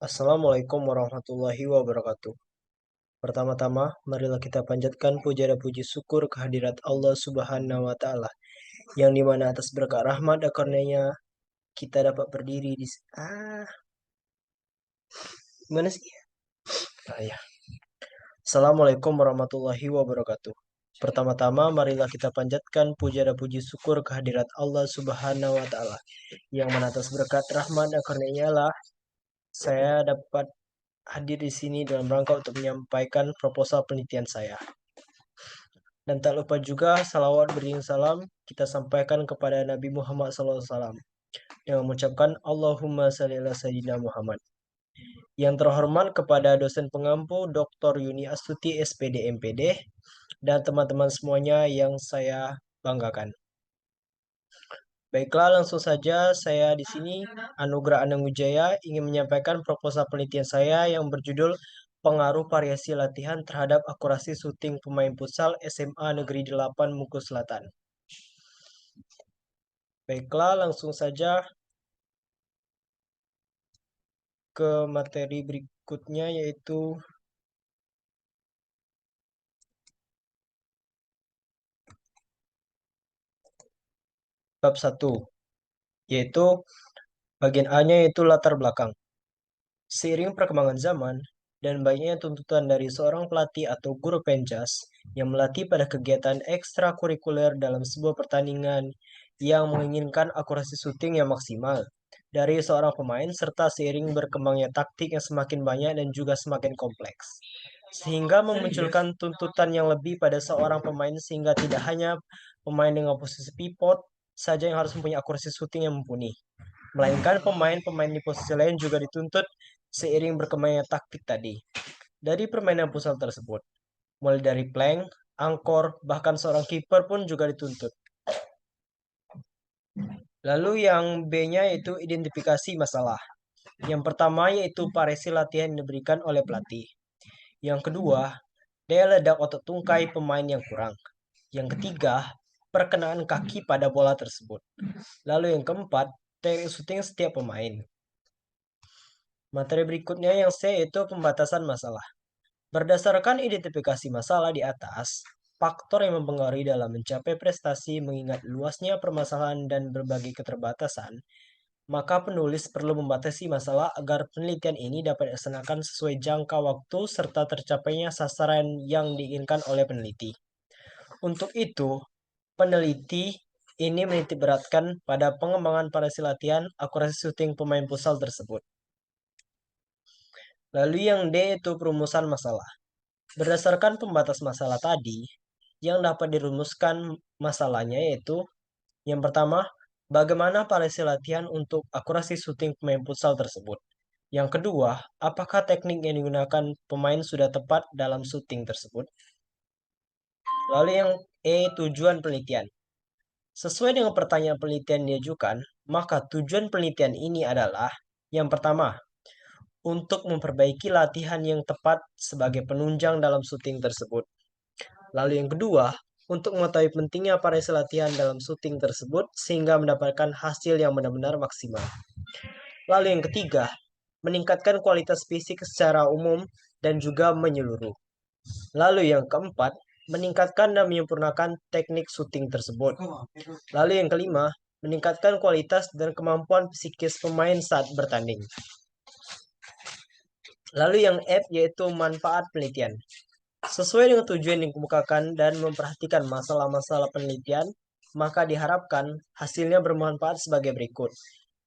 Assalamualaikum warahmatullahi wabarakatuh. Pertama-tama, marilah kita panjatkan puja dan puji syukur kehadirat Allah Subhanahu wa Ta'ala, yang dimana atas berkat rahmat dan karunia kita dapat berdiri di mana sih? Ya. Assalamualaikum warahmatullahi wabarakatuh. Pertama-tama, marilah kita panjatkan puja dan puji syukur kehadirat Allah Subhanahu wa Ta'ala, yang mana atas berkat rahmat dan karunia lah saya dapat hadir di sini dalam rangka untuk menyampaikan proposal penelitian saya. Dan tak lupa juga salawat beriring salam kita sampaikan kepada Nabi Muhammad SAW dengan mengucapkan Allahumma shalli ala sayyidina Muhammad. Yang terhormat kepada dosen pengampu Dr. Yuni Astuti SPD MPD dan teman-teman semuanya yang saya banggakan. Baiklah, langsung saja saya di sini Anugrah Anangwijaya ingin menyampaikan proposal penelitian saya yang berjudul Pengaruh Variasi Latihan Terhadap Akurasi Syuting Pemain Futsal SMA Negeri 8 Mukus Selatan. Baiklah, langsung saja ke materi berikutnya yaitu bab 1, yaitu bagian A-nya yaitu latar belakang. Seiring perkembangan zaman dan banyaknya tuntutan dari seorang pelatih atau guru penjas yang melatih pada kegiatan ekstrakurikuler dalam sebuah pertandingan yang menginginkan akurasi syuting yang maksimal dari seorang pemain serta seiring berkembangnya taktik yang semakin banyak dan juga semakin kompleks. Sehingga memunculkan tuntutan yang lebih pada seorang pemain sehingga tidak hanya pemain dengan posisi pivot saja yang harus mempunyai akurasi syuting yang mumpuni, melainkan pemain-pemain di posisi lain juga dituntut seiring berkembangnya taktik tadi. Dari permainan futsal tersebut, mulai dari plank, angkor, bahkan seorang kiper pun juga dituntut. Lalu yang B-nya yaitu identifikasi masalah. Yang pertama yaitu variasi latihan yang diberikan oleh pelatih. Yang kedua, daya ledak otot tungkai pemain yang kurang. Yang ketiga, perkenaan kaki pada bola tersebut. Lalu yang keempat, teknik syuting setiap pemain. Materi berikutnya yang C yaitu pembatasan masalah. Berdasarkan identifikasi masalah di atas, faktor yang mempengaruhi dalam mencapai prestasi mengingat luasnya permasalahan dan berbagai keterbatasan, maka penulis perlu membatasi masalah agar penelitian ini dapat dilaksanakan sesuai jangka waktu serta tercapainya sasaran yang diinginkan oleh peneliti. Untuk itu, peneliti ini menitik beratkan pada pengembangan variasi latihan akurasi syuting pemain futsal tersebut. Lalu yang D itu perumusan masalah. Berdasarkan pembatas masalah tadi, yang dapat dirumuskan masalahnya yaitu yang pertama, bagaimana variasi latihan untuk akurasi syuting pemain futsal tersebut. Yang kedua, apakah teknik yang digunakan pemain sudah tepat dalam syuting tersebut. Lalu yang E, tujuan penelitian. Sesuai dengan pertanyaan penelitian yang diajukan, maka tujuan penelitian ini adalah yang pertama, untuk memperbaiki latihan yang tepat sebagai penunjang dalam syuting tersebut. Lalu yang kedua, untuk mengetahui pentingnya variasi latihan dalam syuting tersebut sehingga mendapatkan hasil yang benar-benar maksimal. Lalu yang ketiga, meningkatkan kualitas fisik secara umum dan juga menyeluruh. Lalu yang keempat, meningkatkan dan menyempurnakan teknik syuting tersebut. Lalu yang kelima, meningkatkan kualitas dan kemampuan psikis pemain saat bertanding. Lalu yang F yaitu manfaat penelitian. Sesuai dengan tujuan yang dikemukakan dan memperhatikan masalah-masalah penelitian, maka diharapkan hasilnya bermanfaat sebagai berikut.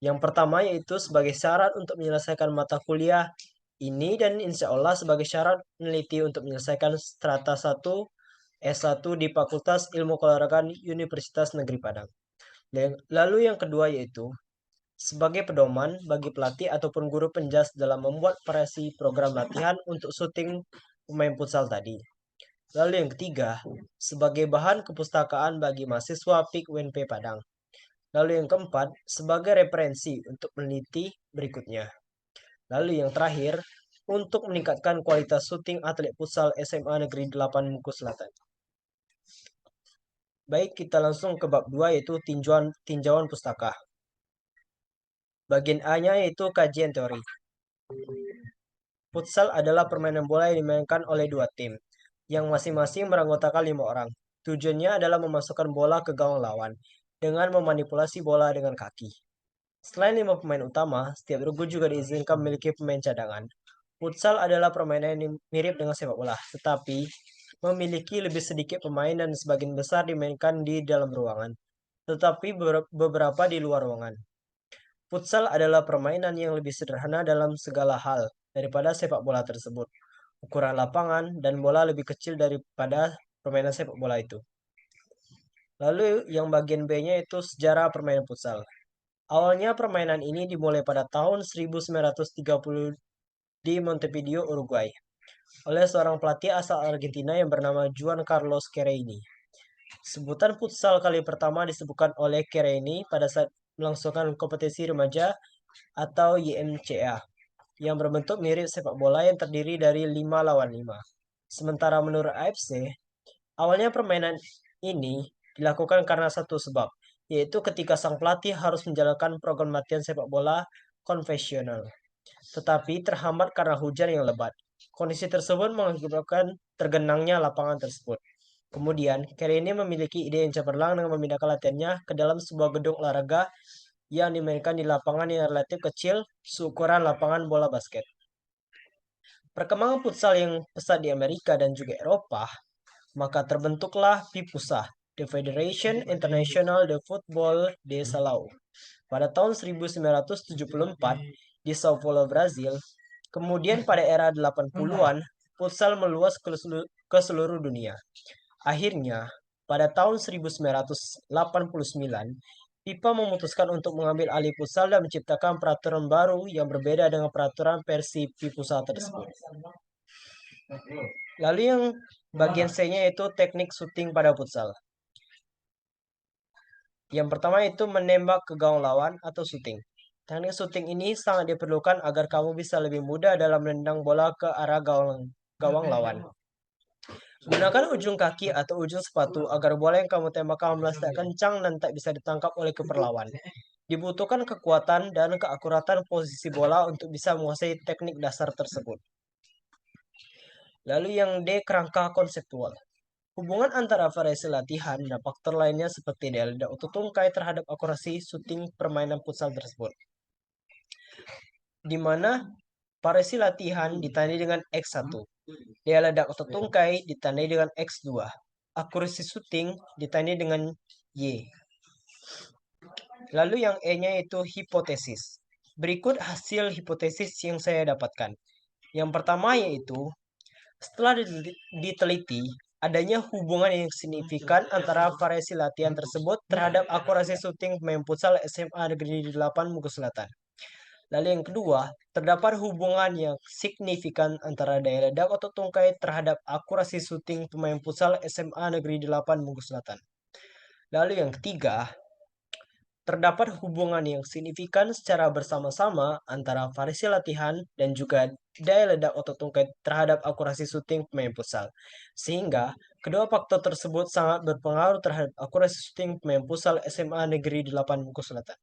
Yang pertama yaitu sebagai syarat untuk menyelesaikan mata kuliah ini dan insya Allah sebagai syarat peneliti untuk menyelesaikan strata 1 S1 di Fakultas Ilmu Keolahragaan Universitas Negeri Padang. Lalu yang kedua yaitu sebagai pedoman bagi pelatih ataupun guru penjas dalam membuat variasi program latihan untuk syuting pemain futsal tadi. Lalu yang ketiga, sebagai bahan kepustakaan bagi mahasiswa PIK UNP Padang. Lalu yang keempat, sebagai referensi untuk peneliti berikutnya. Lalu yang terakhir, untuk meningkatkan kualitas syuting atlet futsal SMA Negeri 8 Mukus Selatan. Baik, kita langsung ke bab 2 yaitu tinjauan pustaka. Bagian A-nya yaitu kajian teori. Futsal adalah permainan bola yang dimainkan oleh dua tim, yang masing-masing beranggotakan 5 orang. Tujuannya adalah memasukkan bola ke gawang lawan, dengan memanipulasi bola dengan kaki. Selain 5 pemain utama, setiap regu juga diizinkan memiliki pemain cadangan. Futsal adalah permainan yang mirip dengan sepak bola, tetapi memiliki lebih sedikit pemain dan sebagian besar dimainkan di dalam ruangan, tetapi beberapa di luar ruangan. Futsal adalah permainan yang lebih sederhana dalam segala hal daripada sepak bola tersebut. Ukuran lapangan dan bola lebih kecil daripada permainan sepak bola itu. Lalu yang bagian B-nya itu sejarah permainan futsal. Awalnya permainan ini dimulai pada tahun 1930 di Montevideo, Uruguay, oleh seorang pelatih asal Argentina yang bernama Juan Carlos Querini. Sebutan futsal kali pertama disebutkan oleh Querini pada saat melangsungkan kompetisi remaja atau YMCA yang berbentuk mirip sepak bola yang terdiri dari 5 lawan 5. Sementara menurut AFC, awalnya permainan ini dilakukan karena satu sebab, yaitu ketika sang pelatih harus menjalankan program latihan sepak bola konvensional, tetapi terhambat karena hujan yang lebat. Kondisi tersebut mengakibatkan tergenangnya lapangan tersebut. Kemudian, Kelly ini memiliki ide yang cemerlang dengan memindahkan latihannya ke dalam sebuah gedung olahraga yang dimainkan di lapangan yang relatif kecil seukuran lapangan bola basket. Perkembangan futsal yang pesat di Amerika dan juga Eropa, maka terbentuklah FIPUSA, The Federation International de Football de Salão, pada tahun 1974 di Sao Paulo, Brazil. Kemudian pada era 80-an, futsal meluas ke seluruh dunia. Akhirnya, pada tahun 1989, FIFA memutuskan untuk mengambil alih futsal dan menciptakan peraturan baru yang berbeda dengan peraturan versi FIPUSA tersebut. Lalu yang bagian C-nya yaitu teknik syuting pada futsal. Yang pertama itu menembak ke gawang lawan atau syuting. Teknik syuting ini sangat diperlukan agar kamu bisa lebih mudah dalam menendang bola ke arah gawang lawan. Gunakan ujung kaki atau ujung sepatu agar bola yang kamu tembakkan melesat kencang dan tak bisa ditangkap oleh kiper lawan. Dibutuhkan kekuatan dan keakuratan posisi bola untuk bisa menguasai teknik dasar tersebut. Lalu yang D, kerangka konseptual. Hubungan antara variasi latihan dan faktor lainnya seperti daya ledak otot tungkai terhadap akurasi syuting permainan futsal tersebut. Di mana variasi latihan ditandai dengan X1, daya ledak otot tungkai ditandai dengan X2, akurasi syuting ditandai dengan Y. Lalu yang E-nya itu hipotesis. Berikut hasil hipotesis yang saya dapatkan. Yang pertama yaitu, setelah diteliti, adanya hubungan yang signifikan antara variasi latihan tersebut terhadap akurasi syuting pemain futsal SMA Negeri 8 Mugo Selatan. Lalu yang kedua, terdapat hubungan yang signifikan antara daya ledak otot tungkai terhadap akurasi syuting pemain futsal SMA Negeri 8 Mugo Selatan. Lalu yang ketiga, terdapat hubungan yang signifikan secara bersama-sama antara variasi latihan dan juga daya ledak otot tungkai terhadap akurasi syuting pemain futsal. Sehingga kedua faktor tersebut sangat berpengaruh terhadap akurasi syuting pemain futsal SMA Negeri 8 Mugo Selatan.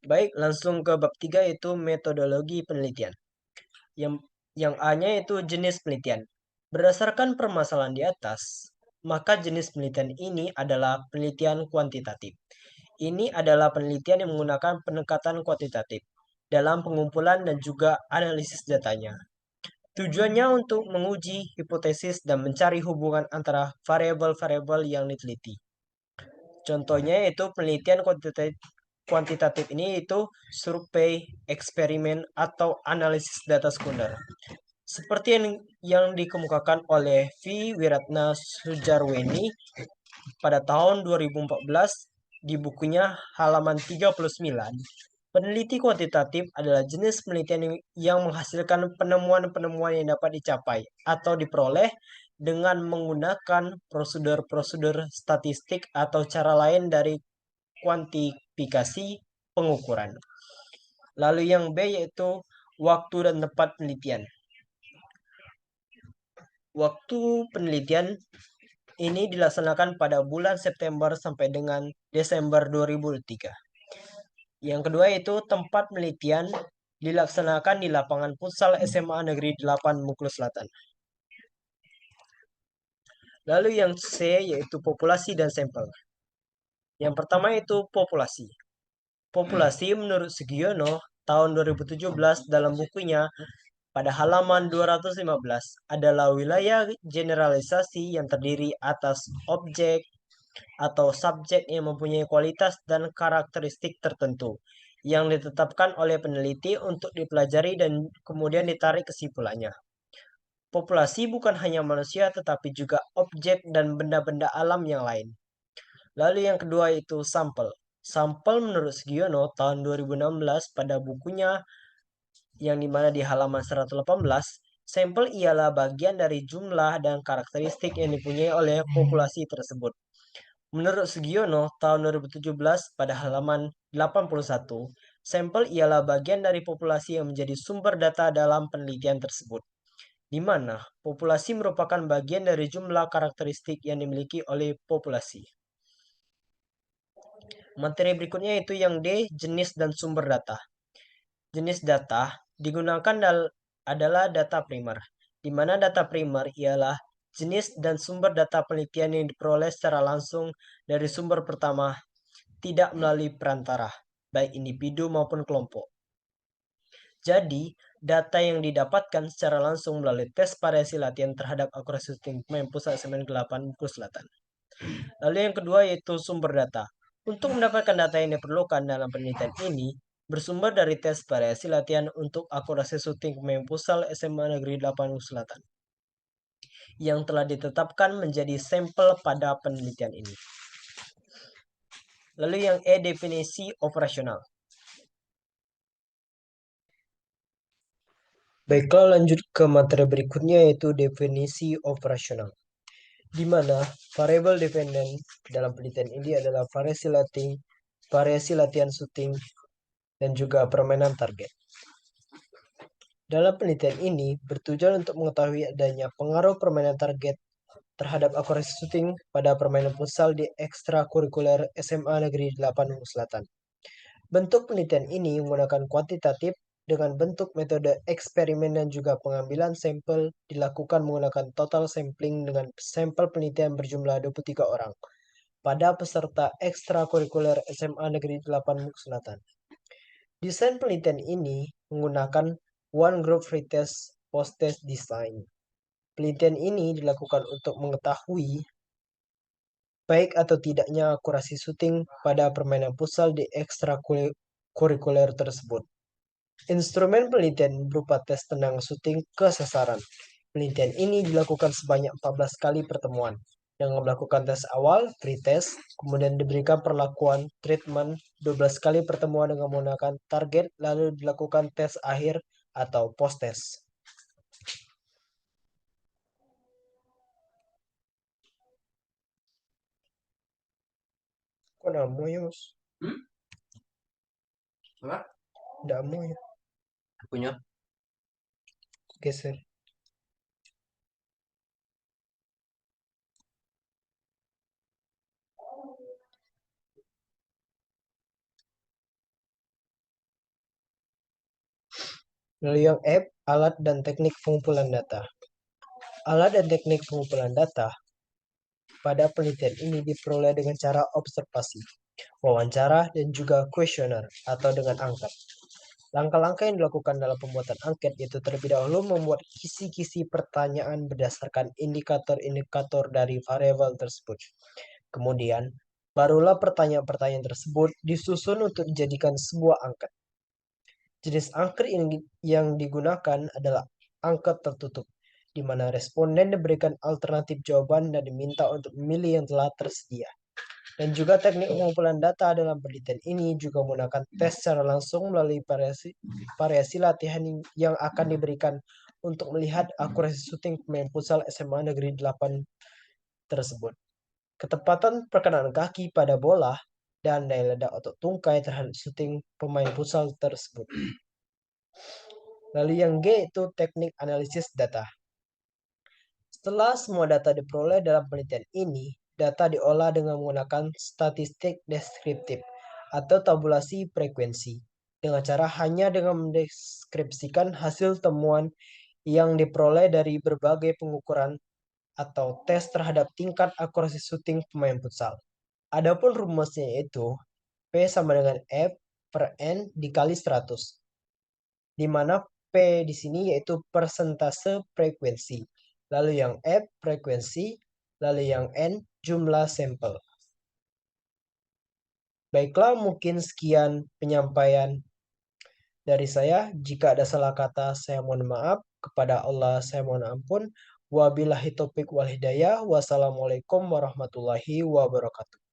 Baik, langsung ke bab 3 yaitu metodologi penelitian. Yang A-nya itu jenis penelitian. Berdasarkan permasalahan di atas, maka jenis penelitian ini adalah penelitian kuantitatif. Ini adalah penelitian yang menggunakan pendekatan kuantitatif dalam pengumpulan dan juga analisis datanya. Tujuannya untuk menguji hipotesis dan mencari hubungan antara variabel-variabel yang diteliti. Contohnya yaitu penelitian kuantitatif ini itu survei, eksperimen, atau analisis data sekunder. Seperti yang dikemukakan oleh V. Wiratna Sujarweni pada tahun 2014 di bukunya halaman 39. Peneliti kuantitatif adalah jenis penelitian yang menghasilkan penemuan-penemuan yang dapat dicapai atau diperoleh dengan menggunakan prosedur-prosedur statistik atau cara lain dari kuantifikasi pengukuran. Lalu yang B yaitu waktu dan tempat penelitian. Waktu penelitian ini dilaksanakan pada bulan September sampai dengan Desember 2003. Yang kedua yaitu tempat penelitian dilaksanakan di lapangan futsal SMA Negeri 8 Bengkulu Selatan. Lalu yang C yaitu populasi dan sampel. Yang pertama itu populasi. Populasi menurut Sugiono tahun 2017 dalam bukunya pada halaman 215 adalah wilayah generalisasi yang terdiri atas objek atau subjek yang mempunyai kualitas dan karakteristik tertentu yang ditetapkan oleh peneliti untuk dipelajari dan kemudian ditarik kesimpulannya. Populasi bukan hanya manusia tetapi juga objek dan benda-benda alam yang lain. Lalu yang kedua itu sampel. Sampel menurut Sugiono tahun 2016 pada bukunya yang dimana di halaman 118, sampel ialah bagian dari jumlah dan karakteristik yang dipunyai oleh populasi tersebut. Menurut Sugiono tahun 2017 pada halaman 81, sampel ialah bagian dari populasi yang menjadi sumber data dalam penelitian tersebut, di mana populasi merupakan bagian dari jumlah karakteristik yang dimiliki oleh populasi. Materi berikutnya itu yang D, jenis dan sumber data. Jenis data digunakan adalah data primer, di mana data primer ialah jenis dan sumber data penelitian yang diperoleh secara langsung dari sumber pertama, tidak melalui perantara, baik individu maupun kelompok. Jadi, data yang didapatkan secara langsung melalui tes variasi latihan terhadap akurasi syuting pemain pusat semen 8 Bengkulu Selatan. Lalu yang kedua yaitu sumber data. Untuk mendapatkan data yang diperlukan dalam penelitian ini, bersumber dari tes variasi latihan untuk akurasi syuting pemain pusat SMA Negeri 8 Bengkulu Selatan yang telah ditetapkan menjadi sampel pada penelitian ini. Lalu yang E, definisi operasional. Baiklah, lanjut ke materi berikutnya yaitu definisi operasional, di mana variabel dependent dalam penelitian ini adalah variasi latihan syuting, dan juga permainan target. Dalam penelitian ini bertujuan untuk mengetahui adanya pengaruh permainan target terhadap akurasi syuting pada permainan futsal di ekstrakurikuler SMA Negeri 8 Bengkulu Selatan. Bentuk penelitian ini menggunakan kuantitatif dengan bentuk metode eksperimen dan juga pengambilan sampel dilakukan menggunakan total sampling dengan sampel penelitian berjumlah 23 orang pada peserta ekstrakurikuler SMA Negeri 8 Bengkulu Selatan. Desain penelitian ini menggunakan one group free test post-test design. Penelitian ini dilakukan untuk mengetahui baik atau tidaknya akurasi syuting pada permainan futsal di ekstrakurikuler tersebut. Instrumen penelitian berupa tes tenang syuting ke sasaran. Penelitian ini dilakukan sebanyak 14 kali pertemuan dengan melakukan tes awal, free test, kemudian diberikan perlakuan treatment 12 kali pertemuan dengan menggunakan target, lalu dilakukan tes akhir atau post-test. Kok nggak mau ya, Mas? Apa? Nggak mau ya? Punya. Geser. Lalu yang F, alat dan teknik pengumpulan data. Alat dan teknik pengumpulan data pada penelitian ini diperoleh dengan cara observasi, wawancara, dan juga kuesioner atau dengan angket. Langkah-langkah yang dilakukan dalam pembuatan angket yaitu terlebih dahulu membuat kisi-kisi pertanyaan berdasarkan indikator-indikator dari variabel tersebut. Kemudian, barulah pertanyaan-pertanyaan tersebut disusun untuk dijadikan sebuah angket. Jenis angket yang digunakan adalah angket tertutup, di mana responden diberikan alternatif jawaban dan diminta untuk memilih yang telah tersedia. Dan juga teknik pengumpulan data dalam penelitian ini juga menggunakan tes secara langsung melalui variasi latihan yang akan diberikan untuk melihat akurasi syuting pemain futsal SMA Negeri 8 tersebut. Ketepatan perkenaan kaki pada bola dan daya ledak otot tungkai terhadap syuting pemain futsal tersebut. Lalu yang G itu teknik analisis data. Setelah semua data diperoleh dalam penelitian ini, data diolah dengan menggunakan statistik deskriptif atau tabulasi frekuensi dengan cara hanya dengan mendeskripsikan hasil temuan yang diperoleh dari berbagai pengukuran atau tes terhadap tingkat akurasi syuting pemain futsal. Adapun rumusnya yaitu P sama dengan F per N dikali 100, di mana P di sini yaitu persentase frekuensi, lalu yang F frekuensi, lalu yang N jumlah sampel. Baiklah, mungkin sekian penyampaian dari saya. Jika ada salah kata, saya mohon maaf. Kepada Allah, saya mohon ampun. Wabillahi taufiq wal hidayah. Wassalamualaikum warahmatullahi wabarakatuh.